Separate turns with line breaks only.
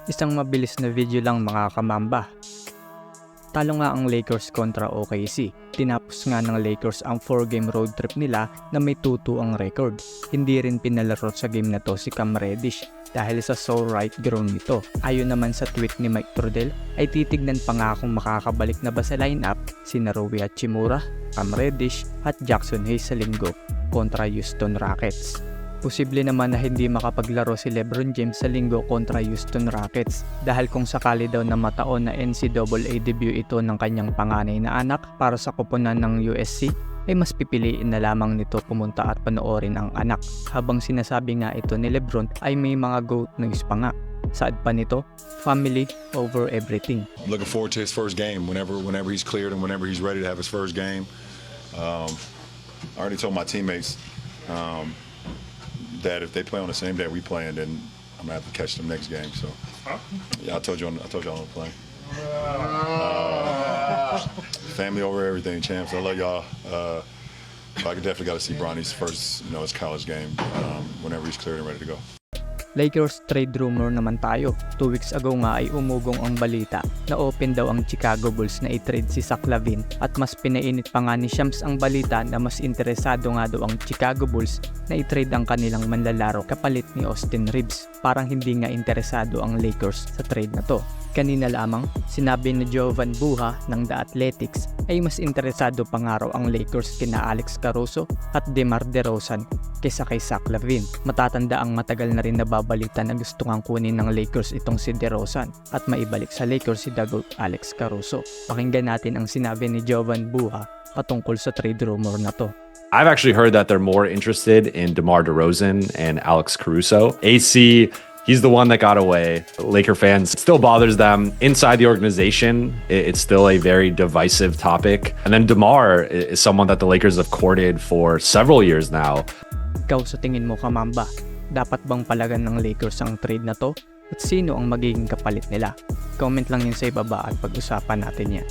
Isang mabilis na video lang mga kamamba. Talo nga ang Lakers kontra OKC. Tinapos nga ng Lakers ang 4-game road trip nila na may 2-2 ang record. Hindi rin pinalaro sa game na to si Cam Reddish dahil sa sore right groin nito. Ayon naman sa tweet ni Mike Trudell ay titignan pa nga kung makakabalik na ba sa lineup sina Rui Hachimura, Cam Reddish at Jackson Hayes sa linggo kontra Houston Rockets. Posible naman na hindi makapaglaro si LeBron James sa linggo kontra Houston Rockets dahil kung sakali daw na mataon na NCAA debut ito ng kanyang panganay na anak para sa koponan ng USC ay mas pipiliin na lamang nito pumunta at panoorin ang anak. Habang sinasabi nga ito ni LeBron ay may mga GOAT news pa nga. Saad pa nito, family over everything.
I'm looking forward to his first game whenever he's cleared and whenever he's ready to have his first game. I already told my teammates that if they play on the same day we play, and then I'm gonna have to catch them next game. So yeah, I told you I'm gonna play. Family over everything, champs. I love y'all. I definitely got to see Bronny's first, his college game whenever he's cleared and ready to go.
Lakers trade rumor naman tayo. 2 weeks ago nga ay umugong ang balita na open daw ang Chicago Bulls na i-trade si Zach LaVine at mas pinainit pa nga ni Shams ang balita na mas interesado nga daw ang Chicago Bulls na i-trade ang kanilang manlalaro kapalit ni Austin Reeves. Parang hindi nga interesado ang Lakers sa trade na to. Kanina lamang, sinabi ni Jovan Buha ng The Athletics ay mas interesado pa nga raw ang Lakers kina Alex Caruso at DeMar DeRozan kaysa kay Zach LaVine. Matatanda ang matagal na rin nababalita na gusto ngang kunin ng Lakers itong si DeRozan at maibalik sa Lakers si the GOAT Alex Caruso. Pakinggan natin ang sinabi ni Jovan Buha patungkol sa trade rumor na to.
I've actually heard that they're more interested in DeMar DeRozan and Alex Caruso. AC, he's the one that got away. Laker fans, it still bothers them. Inside the organization, it's still a very divisive topic. And then DeMar is someone that the Lakers have courted for several years now.
Ikaw sa tingin mo kamamba, dapat bang palagan ng Lakers ang trade na to? At sino ang magiging kapalit nila? Comment lang yun sa ibaba at pag-usapan natin yan.